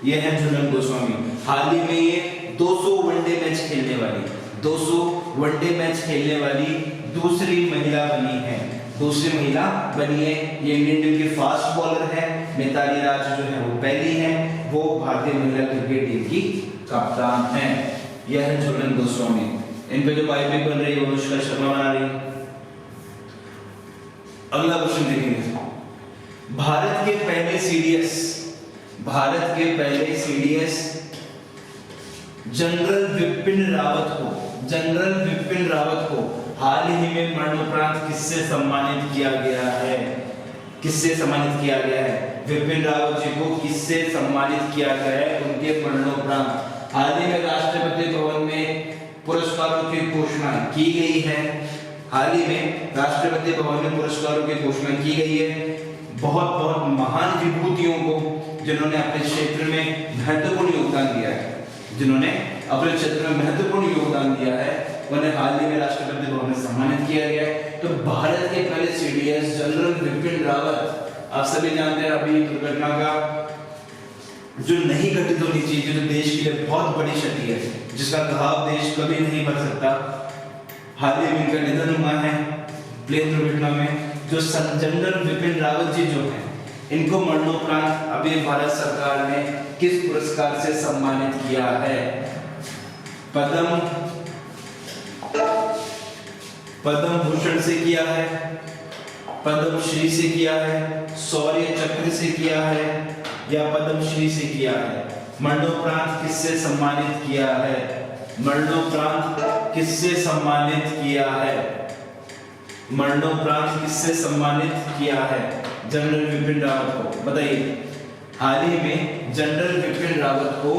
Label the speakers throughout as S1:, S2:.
S1: ये है झूलन गोस्वामी। हाल ही में ये 200 वनडे मैच खेलने वाली 200 वनडे मैच खेलने वाली दूसरी महिला बनी है। दूसरी महिला बनी है। ये इंडियन टीम की फास्ट बॉलर है। मिताली राज जो है वो पहली है। वो भारतीय महिला क्रिकेट टीम की कप्तान है। यह है झूलन गोस्वामी। इन पे जो पाइपिंग बन रही है वो अनुष्का शर्मा बना रही है। अगला क्वेश्चन देखेंगे। भारत के पहले सीडीएस जनरल विपिन रावत को हाल ही में मरणोपरांत किससे सम्मानित किया गया है? विपिन रावत जी को किससे सम्मानित किया गया है? उनके मरणोपरांत हाल ही में राष्ट्रपति भवन में पुरस्कारों की घोषणा की गई है। हाल ही में राष्ट्रपति भवन में पुरस्कारों की घोषणा की गई है। बहुत महान विभूतियों को जिन्होंने अपने क्षेत्र में महत्वपूर्ण योगदान दिया है उन्हें हाल ही में राष्ट्रपति भवन में सम्मानित किया गया है। तो भारत के पहले सीडीएस जनरल विपिन रावत, आप सभी जानते हैं अभी दुर्घटना का जो नहीं घटित होनी चाहिए, जो देश के लिए बहुत बड़ी क्षति है, जिसका घाव देश कभी नहीं भर सकता। हाल ही में इनका निधन हुआ है प्लेन दुर्घटना में। जो जनरल विपिन रावत जी जो हैं, इनको मरणोपरांत अभी भारत सरकार ने किस पुरस्कार से सम्मानित किया है? पद्म भूषण से किया है, पद्म श्री से किया है, शौर्य चक्र से किया है या पद्म श्री से किया है? मरणोपरांत किससे सम्मानित किया है? जनरल विपिन रावत को बताइए। हाल ही में जनरल विपिन रावत को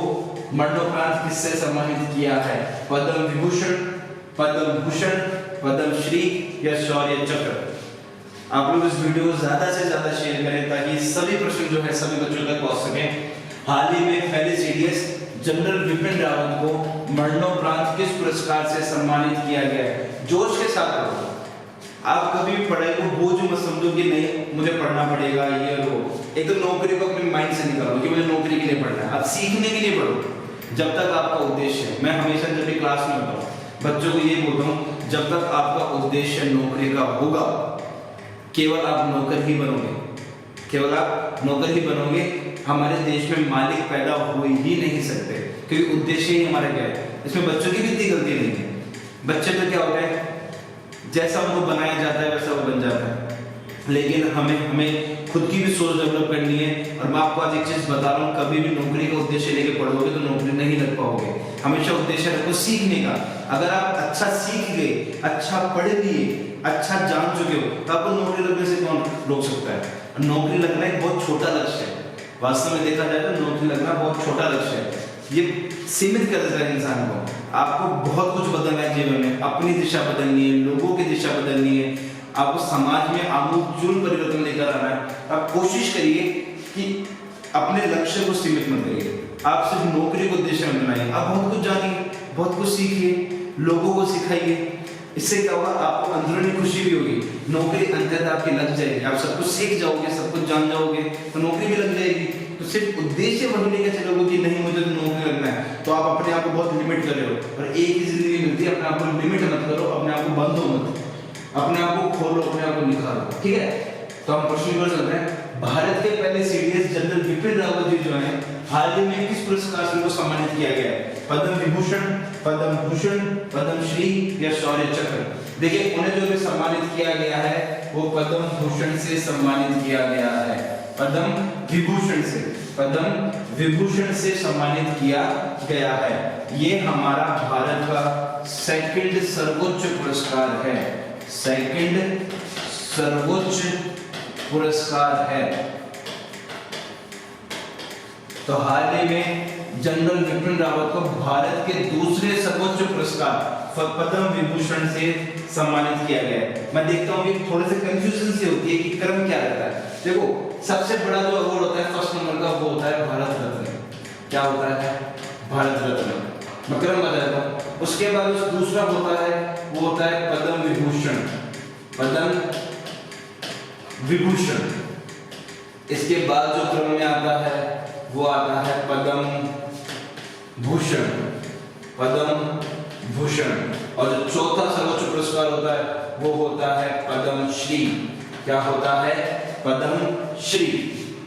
S1: मरणोपरांत किससे सम्मानित किया है? पद्म विभूषण, पद्म भूषण, पद्म श्री या शौर्य चक्र? आप लोग इस वीडियो को ज्यादा से ज्यादा शेयर करें ताकि सभी प्रश्न जो है सभी बच्चों तक पहुंच सके। हाल ही में पहले सीडीएस जनरल विपिन रावत को मरणोपरांत किस पुरस्कार से सम्मानित किया गया है? जोश के साथ पढ़ो। आप कभी भी पढ़ाई को बोझ मत समझो कि नहीं मुझे पढ़ना पड़ेगा ये और वो। एक तो नौकरी को अपने माइंड से निकालो कि मुझे नौकरी के लिए पढ़ना है। आप सीखने के लिए पढ़ो जब तक आपका उद्देश्य है। मैं हमेशा जब भी क्लास में होता हूँ बच्चों को ये बोलता हूँ, जब तक आपका उद्देश्य नौकरी का होगा केवल आप नौकर ही बनोगे। हमारे देश में मालिक पैदा हो ही नहीं सकते क्योंकि उद्देश्य ही हमारा क्या है। इसमें बच्चों की भी इतनी गलती नहीं है। बच्चे तो क्या होता है, जैसा उनको बनाया जाता है वैसा वो बन जाता है। लेकिन हमें खुद की भी सोच डेवलप करनी है। और मैं आपको आज एक चीज बता रहा हूँ, कभी भी नौकरी का उद्देश्य लेके पढ़ोगे तो नौकरी नहीं लग पाओगे। हमेशा उद्देश्य रखो सीखने का। अगर आप अच्छा सीख गए, अच्छा पढ़ लिए, अच्छा जान चुके हो तो आपको नौकरी लगने से कौन रोक सकता है? नौकरी लगना एक बहुत छोटा लक्ष्य है। वास्तव में देखा जाए तो नौकरी लगना बहुत छोटा लक्ष्य है। ये सीमित कर देता है इंसान को। आपको बहुत कुछ बदलना है जीवन में। अपनी दिशा बदलनी है, लोगों की दिशा बदलनी है, आपको समाज में आमूल परिवर्तन लेकर आना है। आप कोशिश करिए कि अपने लक्ष्य को सीमित मत करिए। आप सिर्फ नौकरी को उद्देश्य में बनाइए। आप बहुत कुछ जानिए, बहुत कुछ सीखिए, लोगों को सिखाइए। इससे क्या होगा, आपको अंदरूनी खुशी भी होगी। नौकरी अंततः आपकी लग जाएगी। आप सब कुछ सीख जाओगे, सब कुछ जान जाओगे तो नौकरी भी लग जाएगी। तो सिर्फ उद्देश्य बनने के चलोगे कि नहीं मुझे तो नौकरी लगना है, तो आप अपने आप को बहुत लिमिट कर रहे हो। और एक ही जिंदगी मिलती है, अपने आप को लिमिट मत करो, अपने आप को बंधो मत, अपने आप को खोलो, अपने आप को निखारो। ठीक है, तो हम प्रश्न पर चलते हैं। भारत के पहले सीडीएस जनरल विपिन रावत जी जो हैं, हाल ही में किस पुरस्कार से उनको सम्मानित किया गया है? पद्म विभूषण, पद्म भूषण, पद्म श्री या शौर्य चक्र? देखिए, उन्हें जो भी सम्मानित किया गया है वो पद्म भूषण से सम्मानित किया गया है। पद्म विभूषण से सम्मानित किया गया है। ये हमारा भारत का सेकंड सर्वोच्च पुरस्कार है। सेकंड सर्वोच्च पुरस्कार है। तो हाल ही में जनरल विपिन रावत को भारत के दूसरे सर्वोच्च पुरस्कार पद्म विभूषण से सम्मानित किया गया है। मैं देखता हूँ कि थोड़े से कंफ्यूजन से होती है कि क्रम क्या रहता है। देखो, सबसे बड़ा जो अवार्ड होता है फर्स्ट नंबर का वो होता है भारत रत्न। क्या होता है? भारत रत्न। मैं क्रम बताता हूँ। उसके बाद दूसरा होता है वो होता है पद्म विभूषण। पद्म विभूषण। इसके बाद जो क्रम में आता है वो आता है पद्म भूषण, पद्म भूषण। और जो चौथा सर्वोच्च पुरस्कार होता है वो होता है पद्मश्री। क्या होता है? पद्मश्री।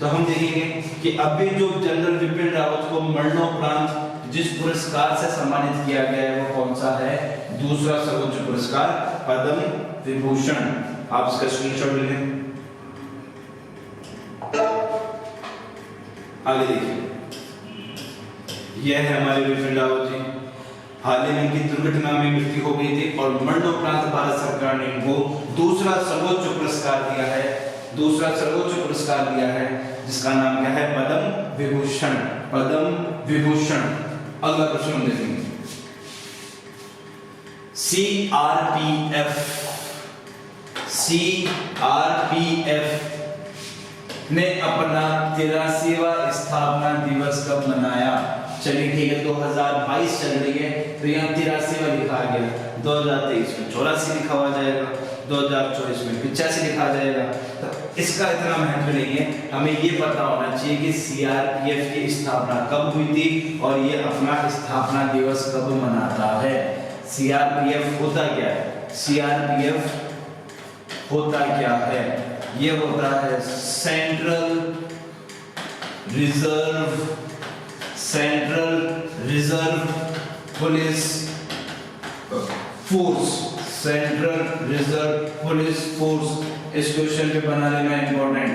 S1: तो हम देखेंगे कि अभी जो जनरल विपिन रावत को मरणोपरांत जिस पुरस्कार से सम्मानित किया गया है वो कौन सा है? दूसरा सर्वोच्च पुरस्कार पद्म विभूषण। आप इसका स्क्रीनशॉट ले लें। आगे देखिए, यह है हमारे विपिन रावत जी। हाल ही में इनकी दुर्घटना में मृत्यु हो गई थी और मरणोपरांत भारत सरकार ने इनको दूसरा सर्वोच्च पुरस्कार दिया है, दूसरा सर्वोच्च पुरस्कार दिया है जिसका नाम क्या है? पद्म विभूषण, पद्म विभूषण। अगला प्रश्न हम देखेंगे। सीआरपीएफ, सीआरपीएफ ने अपना 83वां स्थापना दिवस कब मनाया? चलिए ठीक है, 2022 चल रही है तो यहाँ 83वां लिखा गया, 2023 में 84 लिखा हुआ जाएगा, 2024 में 85 लिखा जाएगा। तो इसका इतना महत्व नहीं है, हमें ये पता होना चाहिए कि सीआरपीएफ की स्थापना कब हुई थी और ये अपना स्थापना दिवस कब मनाता है। सीआरपीएफ होता क्या है? सीआरपीएफ होता क्या है? ये होता है central reserve police force, central reserve police force. इस क्वेश्चन पे बना लेना इंपॉर्टेंट।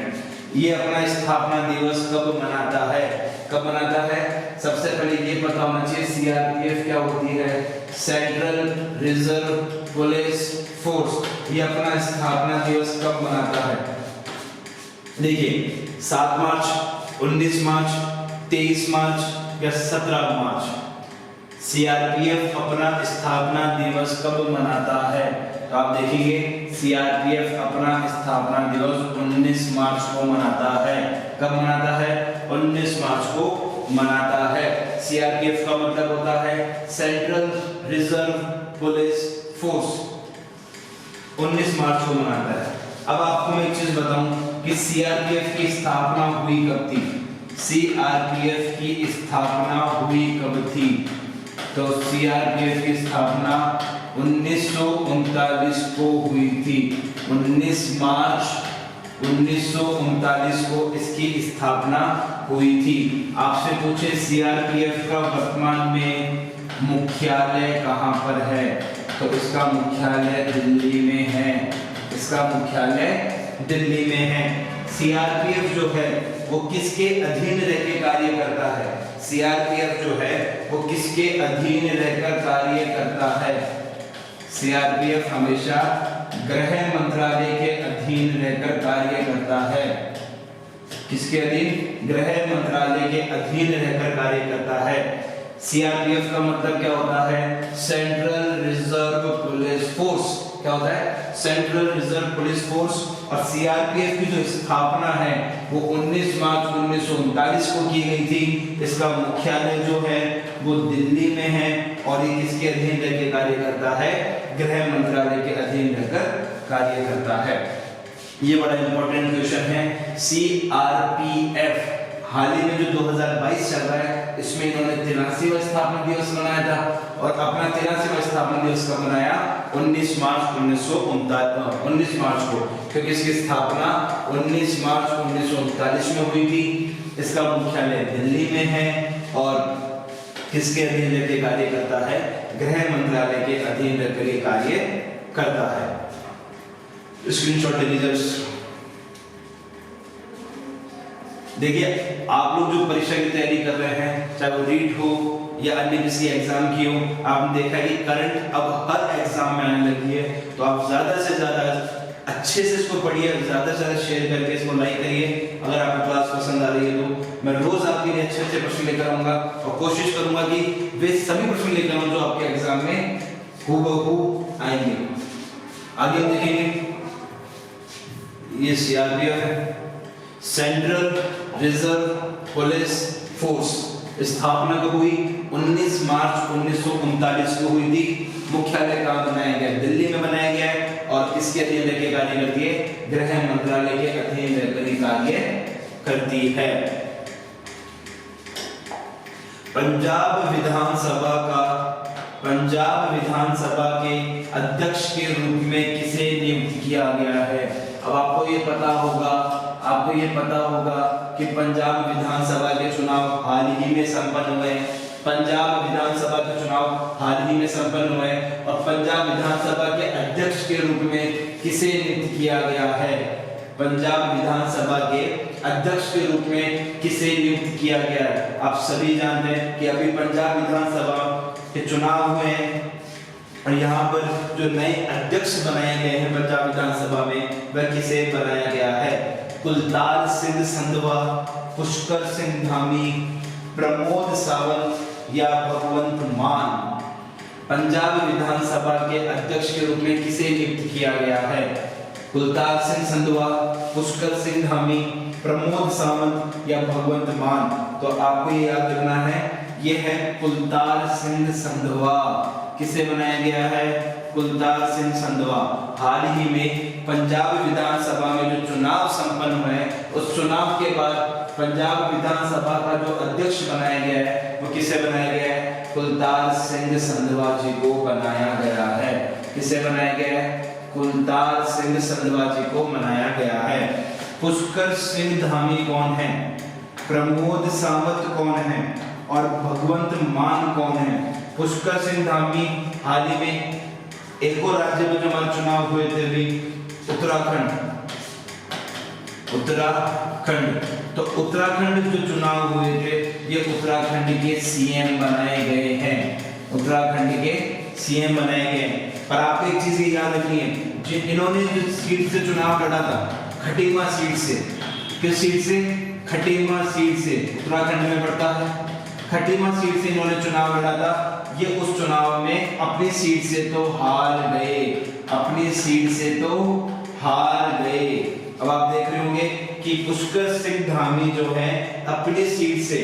S1: ये अपना स्थापना दिवस कब मनाता है? कब मनाता है? सबसे पहले ये पता होना चाहिए सीआरपीएफ क्या होती है? Central reserve police force. ये अपना स्थापना दिवस कब मनाता है? देखिए 7 मार्च, 19 मार्च, 23 मार्च या 17 मार्च। सीआरपीएफ अपना स्थापना दिवस कब मनाता है? तो आप देखेंगे सीआरपीएफ अपना स्थापना दिवस 19 मार्च को मनाता है। कब मनाता है? 19 मार्च को मनाता है। सीआरपीएफ का मतलब होता है सेंट्रल रिजर्व पुलिस फोर्स। 19 मार्च को मनाता है। अब आपको मैं एक चीज बताऊं कि सीआरपीएफ की स्थापना हुई कब थी? सीआरपीएफ की स्थापना हुई कब थी? तो सीआरपीएफ की स्थापना 1939 को हुई थी। 19 मार्च 1939 को इसकी स्थापना हुई थी। आपसे पूछे सीआरपीएफ का वर्तमान में मुख्यालय कहां पर है? तो इसका मुख्यालय दिल्ली में है। इसका मुख्यालय दिल्ली में है। सीआरपीएफ जो है वो किसके अधीन रहकर कार्य करता है? सीआरपीएफ जो है वो किसके अधीन रहकर कार्य करता है? सीआरपीएफ हमेशा गृह मंत्रालय के अधीन रहकर कार्य करता है। किसके अधीन? गृह मंत्रालय के अधीन रहकर कार्य करता है। सीआरपीएफ का मतलब क्या होता है? Central reserve police force. क्या होता है? Central reserve police force. और सीआरपीएफ की जो स्थापना है वो 19 मार्च 1939 को की गई थी। इसका मुख्यालय जो है वो दिल्ली में है और ये किसके अधीन रहकर कार्य करता है? गृह मंत्रालय के अधीन रहकर कार्य करता है। ये बड़ा इंपॉर्टेंट क्वेश्चन है। सीआरपीएफ हाल ही में जो 2022 चल रहा है इसमें इन्होंने 83वां स्थापना दिवस मनाया था और अपना 83वां स्थापना दिवस कब मनाया? 19 मार्च 1939 मार्च को, क्योंकि इसकी स्थापना 19 मार्च 1939 में हुई थी। इसका मुख्यालय दिल्ली में है और किसके अधीन रहकर कार्य करता है? गृह मंत्रालय के अधीन रहकर ये कार्य करता है। स्क्रीनशॉट ले लीजिए। देखिए आप लोग जो परीक्षा की तैयारी कर रहे हैं, चाहे वो रीट हो या अन्य किसी एग्जाम की हो, आपने देखा कि करंट अब हर एग्जाम में आने लगी है। तो आप ज्यादा से ज्यादा अच्छे से इसको पढ़िए, ज्यादा से ज्यादा शेयर करके इसको लाइक करिए। अगर आपको क्लास पसंद आ रही है तो मैं रोज आपके लिए अच्छे अच्छे प्रश्न लेकर आऊंगा और कोशिश करूंगा कि वे सभी प्रश्न लेकर आऊं जो आपके एग्जाम में हूबहू आएंगे। आगे हम देखेंगे, ये सीआरपीएफ है, सेंट्रल रिजर्व पुलिस फोर्स। स्थापना कब हुई? 19 मार्च 1939 को हुई थी। मुख्यालय कहाँ बनाया गया? दिल्ली में बनाया गया है और किसके अधीन रहकर कार्य करती है? गृह मंत्रालय के अधीन रहकर कार्य करती है। पंजाब विधानसभा के अध्यक्ष के रूप में किसे नियुक्त किया गया है? अब आपको ये पता होगा कि पंजाब विधानसभा के चुनाव हाल ही में संपन्न हुए। पंजाब विधानसभा के चुनाव हाल ही में संपन्न हुए और पंजाब विधानसभा के अध्यक्ष के रूप में किसे नियुक्त किया गया है? पंजाब विधानसभा के अध्यक्ष के रूप में किसे नियुक्त किया गया है? आप सभी जानते हैं कि अभी पंजाब विधानसभा के चुनाव हुए हैं और यहाँ पर जो नए अध्यक्ष बनाए गए हैं पंजाब विधानसभा में, वह किसे बनाया गया है? कुलतार सिंह संधवा, पुष्कर सिंह धामी, प्रमोद सावंत या भगवंत मान। पंजाब विधानसभा के अध्यक्ष के रूप में किसे नियुक्त किया गया है? कुलतार सिंह संधवा, पुष्कर सिंह धामी, प्रमोद सावंत या भगवंत मान। तो आपको ये याद रखना है, ये है कुलतार सिंह संधवा। किसे बनाया गया है? कुलतार सिंह संधवा। हाल ही में पंजाब विधानसभा में जो चुनाव संपन्न हुए, उस चुनाव के बाद पंजाब विधानसभा का जो अध्यक्ष बनाया गया है, वो किसे बनाया गया है? कुलतार सिंह संधवा जी को बनाया गया है। किसे बनाया गया है? कुलतार सिंह संधवा जी को बनाया गया है। पुष्कर सिंह धामी कौन है? प्रमोद सावंत कौन है? और भगवंत मान कौन है? पुष्कर सिंह धामी हाल ही में एक और राज्य में जो हमारे चुनाव हुए थे अभी, उत्तराखंड। तो उत्तराखंड जो चुनाव हुए थे, ये उत्तराखंड के सीएम बनाए गए हैं। उत्तराखंड के सीएम बनाए गए। पर आप एक चीज याद रखिए, इन्होंने जो सीट से चुनाव लड़ा था, खटीमा सीट से, किस सीट से? खटीमा सीट से, उत्तराखंड में पड़ता है। खटीमा सीट से इन्होंने चुनाव लड़ा था। ये उस चुनाव में अपनी सीट से तो हार गए। अब आप देख रहे होंगे कि पुष्कर सिंह धामी जो है अपनी सीट से,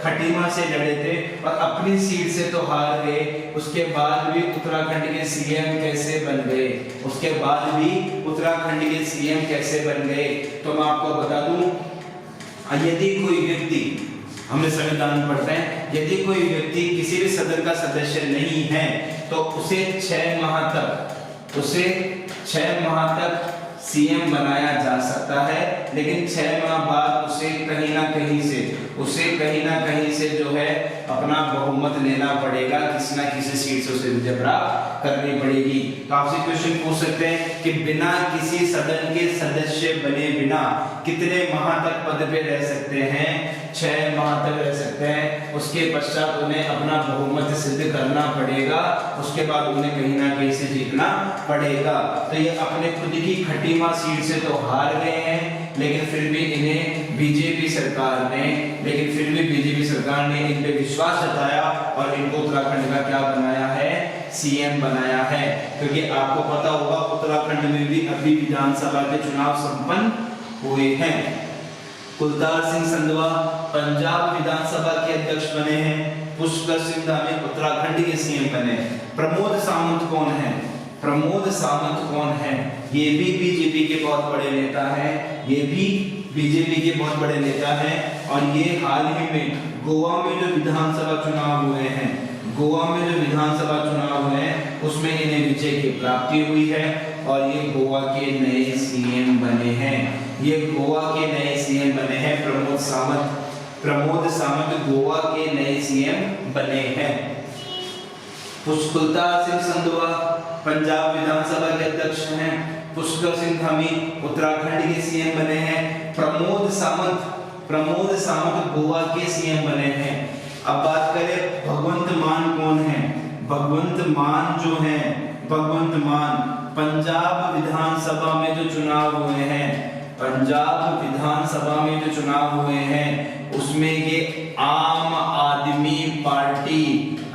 S1: खटीमा से लड़े थे और अपनी सीट से तो हार गए। उसके बाद भी उत्तराखंड के सीएम कैसे बन गए? तो मैं आपको बता दूं, यदि कोई व्यक्ति, हमने संविधान पढ़ते हैं, यदि कोई व्यक्ति किसी भी सदन का सदस्य नहीं है तो उसे 6 माह तक सीएम बनाया जा सकता है, लेकिन 6 माह बाद उसे कहीं ना कहीं से जो है अपना बहुमत लेना पड़ेगा, किसी ना किसी सीट से उसे विजय प्राप्त करनी पड़ेगी। तो आपसे क्वेश्चन पूछ सकते हैं कि बिना किसी सदन के सदस्य बने बिना कितने माह तक पद पे रह सकते हैं? 6 माह तक रह सकते हैं। उसके पश्चात उन्हें अपना बहुमत सिद्ध करना पड़ेगा, उसके बाद उन्हें कहीं ना कहीं से जीतना पड़ेगा। तो ये अपने खुद की खटीमा सीट से तो हार गए हैं, लेकिन फिर भी बीजेपी सरकार ने इन पे विश्वास जताया और इनको उत्तराखंड का क्या बनाया है? सीएम बनाया है। क्योंकि आपको पता होगा उत्तराखंड में भी अभी विधानसभा के चुनाव संपन्न हुए हैं। कुलतार सिंह संधवा पंजाब विधानसभा के अध्यक्ष बने हैं। पुष्कर सिंह धामी उत्तराखंड के सीएम बने। प्रमोद सावंत कौन है? ये भी बीजेपी के बहुत बड़े नेता हैं। और ये हाल ही में गोवा में जो विधानसभा चुनाव हुए हैं, उसमें इन्हें विजय की प्राप्ति हुई है और ये गोवा के नए सीएम बने हैं। प्रमोद सावंत गोवा के नए सीएम बने हैं। कुलतार सिंह संधवा पंजाब विधानसभा के अध्यक्ष हैं। पुष्कर सिंह धामी उत्तराखंड के सीएम बने हैं। प्रमोद सावंत गोवा के सीएम बने हैं। अब बात करें भगवंत मान कौन है? भगवंत मान पंजाब विधानसभा में जो चुनाव हुए हैं, उसमें ये आम आदमी पार्टी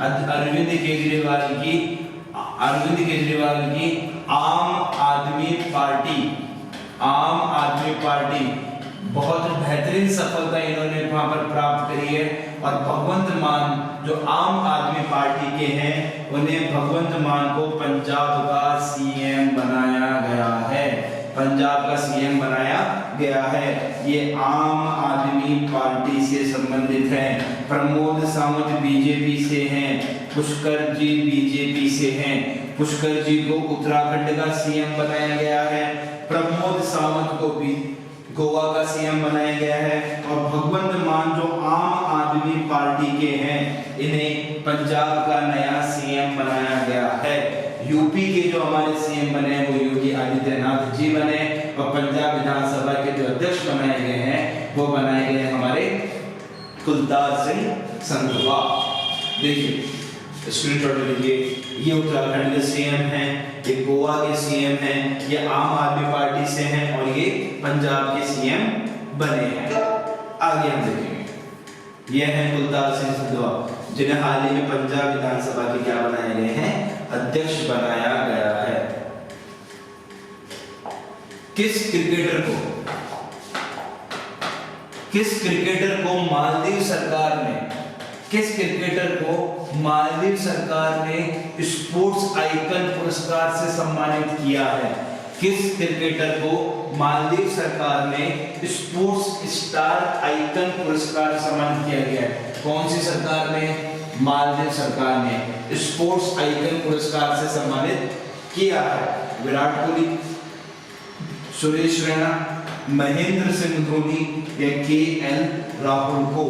S1: अरविंद केजरीवाल की आम आदमी पार्टी बहुत बेहतरीन सफलता इन्होंने वहां पर प्राप्त करी है। और भगवंत मान जो आम आदमी पार्टी के हैं, उन्हें भगवंत मान को पंजाब का सीएम बनाया गया है। पंजाब का सीएम बनाया गया है। ये आम आदमी पार्टी से संबंधित है। प्रमोद सावंत बीजेपी से हैं, पुष्कर जी बीजेपी से हैं। पुष्कर जी को उत्तराखंड का सीएम बनाया गया है। प्रमोद सावंत को भी गोवा का सीएम बनाया गया है। और भगवंत मान जो आम आदमी पार्टी के हैं, इन्हें पंजाब का नया सीएम बनाया गया है। यूपी के जो हमारे सीएम बने हैं वो योगी आदित्यनाथ जी बने, और पंजाब विधानसभा के जो अध्यक्ष बनाए गए हैं वो बनाए गए हमारे कुलतार सिंह संधवा। देखिए स्क्रीनशॉट लीजिए, ये उत्तराखंड के सीएम हैं, ये गोवा के सीएम हैं, ये आम आदमी पार्टी से हैं, और ये पंजाब के सीएम बने हैं। आगे हम देखेंगे, ये हैं कुलतार सिंह संधवा, जिन्हें हाल ही में पंजाब विधानसभा के क्या बनाए गए हैं, अध्यक्ष बनाया गया है। किस क्रिकेटर को मालदीव सरकार ने स्पोर्ट्स आइकन पुरस्कार से सम्मानित किया है? किस क्रिकेटर को मालदीव सरकार ने स्पोर्ट्स स्टार आइकन पुरस्कार से सम्मानित किया गया है? कौन सी सरकार ने? मालदीव सरकार ने स्पोर्ट्स आइकन पुरस्कार से सम्मानित किया है। विराट कोहली, सुरेश रैना, महेंद्र सिंह धोनी या केएल राहुल को?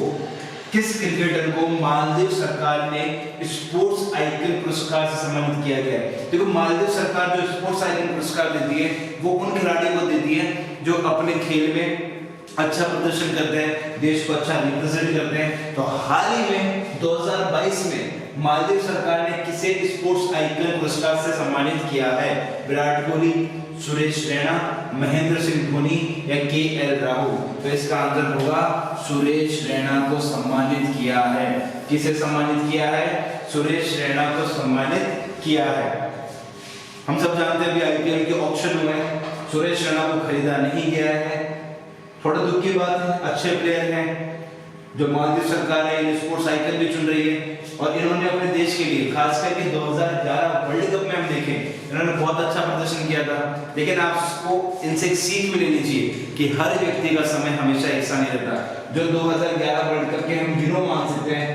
S1: किस क्रिकेटर को मालदीव सरकार ने स्पोर्ट्स आइकन पुरस्कार से सम्मानित किया गया है? देखो, मालदीव सरकार जो स्पोर्ट्स आइकन पुरस्कार देती है वो उन खिलाड़ियों को देती है जो अपने खेल में अच्छा प्रदर्शन करते हैं, देश को अच्छा रिप्रेजेंट करते हैं। तो हाल ही में 2022 में मालदीव सरकार ने किसे स्पोर्ट्स आइकन पुरस्कार से सम्मानित किया है? विराट कोहली, सुरेश रैना, महेंद्र सिंह धोनी या केएल राहुल? तो इसका आंसर होगा सुरेश रैना को सम्मानित किया है। किसे सम्मानित किया है? सुरेश रैना को सम्मानित किया है। हम सब जानते हैं अभी आईपीएल के ऑक्शन हुए, सुरेश रैना को खरीदा नहीं गया है। थोड़ा दुख की बात है, अच्छे प्लेयर हैं जो मालदीव सरकार है इन्हें स्पोर्ट्स आइकन भी चुन रही है, और इन्होंने अपने देश के लिए खास करके 2011 वर्ल्ड कप में हम देखें इन्होंने बहुत अच्छा प्रदर्शन किया था। लेकिन आपको इनसे एक सीख भी लेनी चाहिए कि हर व्यक्ति का समय हमेशा एक सा नहीं रहता। जो 2011 वर्ल्ड कप के हम हीरो मान सकते हैं,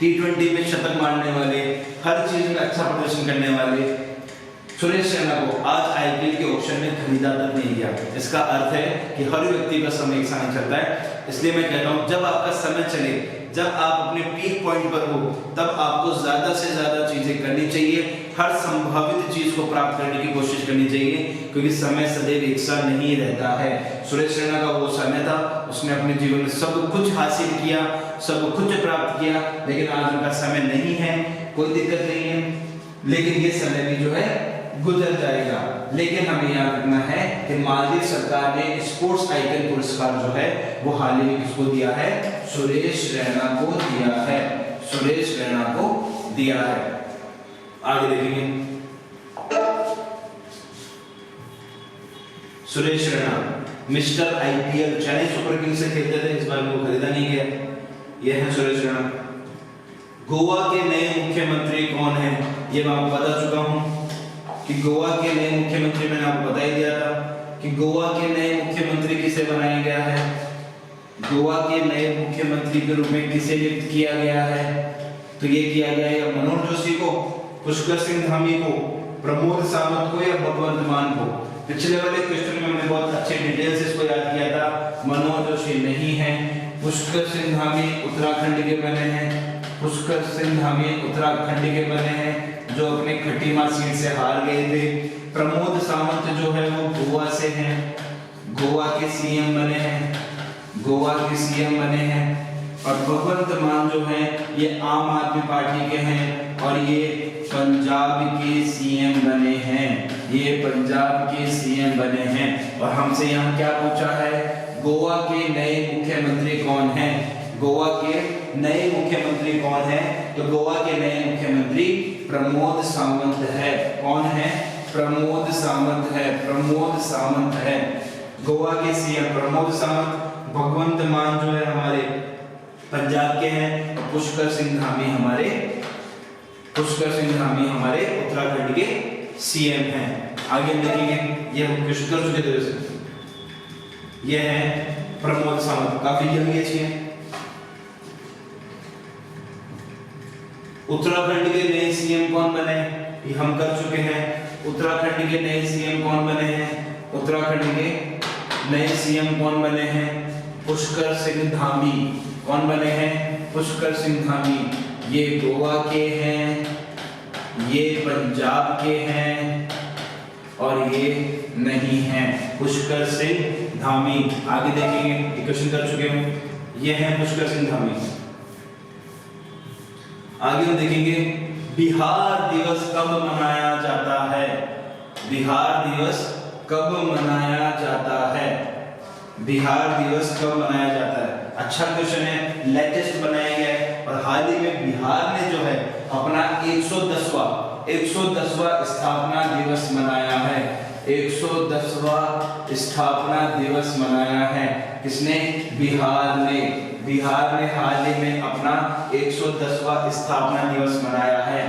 S1: T20 में शतक मारने वाले, हर चीज में अच्छा प्रदर्शन करने वाले सुरेश रैना को आज आईपीएल के ऑक्शन में खरीदा तक नहीं गया। इसका अर्थ है कि हर व्यक्ति का समय एक सा नहीं चलता है। इसलिए मैं कहता हूं, जब आपका समय चले, जब आप अपने पीक पॉइंट पर हो, तब आपको ज्यादा से ज्यादा चीजें करनी चाहिए, हर संभावित चीज को प्राप्त करने की कोशिश करनी चाहिए, क्योंकि समय सदैव एक सा नहीं रहता है। सुरेश रैना का वो समय था, उसने अपने जीवन में सब कुछ हासिल किया, सब कुछ प्राप्त किया, लेकिन आज उनका समय नहीं है, कोई दिक्कत नहीं है, लेकिन ये समय भी जो है गुजर जाएगा। लेकिन हमें याद रखना है कि मालदीव सरकार ने स्पोर्ट्स आइकन पुरस्कार जो है वो हाल ही में किसको दिया है? सुरेश रैना को दिया है। सुरेश रैना को दिया है। आगे देखेंगे, Suresh Raina mister IPL Chennai super Kings से खेलते थे, इस बार वो खरीदा नहीं गया। यह है सुरेश रैना। गोवा के नए मुख्यमंत्री कौन है? ये मैं आपको बता चुका हूं कि गोवा के नए मुख्यमंत्री, मैंने आपको बता ही दिया था कि गोवा के नए मुख्यमंत्री किसे बनाया गया है? गोवा के नए मुख्यमंत्री के रूप में किसे नियुक्त किया गया है? तो ये किया गया है मनोज जोशी को, पुष्कर सिंह धामी को, प्रमोद सावंत को या भगवंत मान को? पिछले वाले क्वेश्चन में हमने बहुत अच्छे डिटेल से इसको याद किया था। मनोज जोशी नहीं है, पुष्कर सिंह धामी उत्तराखंड के बने हैं, पुष्कर सिंह धामी उत्तराखंड के बने हैं जो अपने खटीमा सीट से हार गए थे। प्रमोद सावंत जो है वो गोवा से हैं, गोवा के सीएम बने हैं, गोवा के सीएम बने हैं। और भगवंत मान जो है ये आम आदमी पार्टी के हैं और ये पंजाब के सीएम बने हैं, ये पंजाब के सीएम बने हैं। और हमसे यहाँ क्या पूछा है? गोवा के नए मुख्यमंत्री कौन हैं? गोवा के नए मुख्यमंत्री कौन है? तो गोवा के नए मुख्यमंत्री प्रमोद सावंत है। कौन है? प्रमोद सावंत है। प्रमोद सावंत है गोवा के सीएम प्रमोद सावंत। भगवंत मान जो है हमारे पंजाब के हैं, पुष्कर सिंह धामी हमारे उत्तराखंड के सीएम हैं। आगे हम देखेंगे, ये हम क्वेश्चन कर चुके थे वैसे। ये है प्रमोद सावंत, काफी यंग एज के हैं। उत्तराखंड के नए सीएम कौन बने, ये हम कर चुके हैं। उत्तराखंड के नए सीएम कौन बने हैं, उत्तराखंड के नए सीएम कौन बने हैं, पुष्कर सिंह धामी। कौन बने हैं, पुष्कर सिंह धामी। ये गोवा के हैं, ये पंजाब के हैं और ये नहीं हैं, पुष्कर सिंह धामी। आगे देखेंगे, क्वेश्चन कर चुके हैं, ये हैं पुष्कर सिंह धामी। आगे हम देखेंगे बिहार दिवस कब मनाया जाता है, बिहार दिवस कब मनाया जाता है, बिहार दिवस कब मनाया जाता है। अच्छा क्वेश्चन है, लेटेस्ट बनाया गया है और हाल ही में बिहार ने जो है अपना 110वां स्थापना दिवस मनाया है, 110वां स्थापना दिवस मनाया है। किसने, बिहार ने। बिहार ने हाल ही में अपना 110वां स्थापना दिवस मनाया है।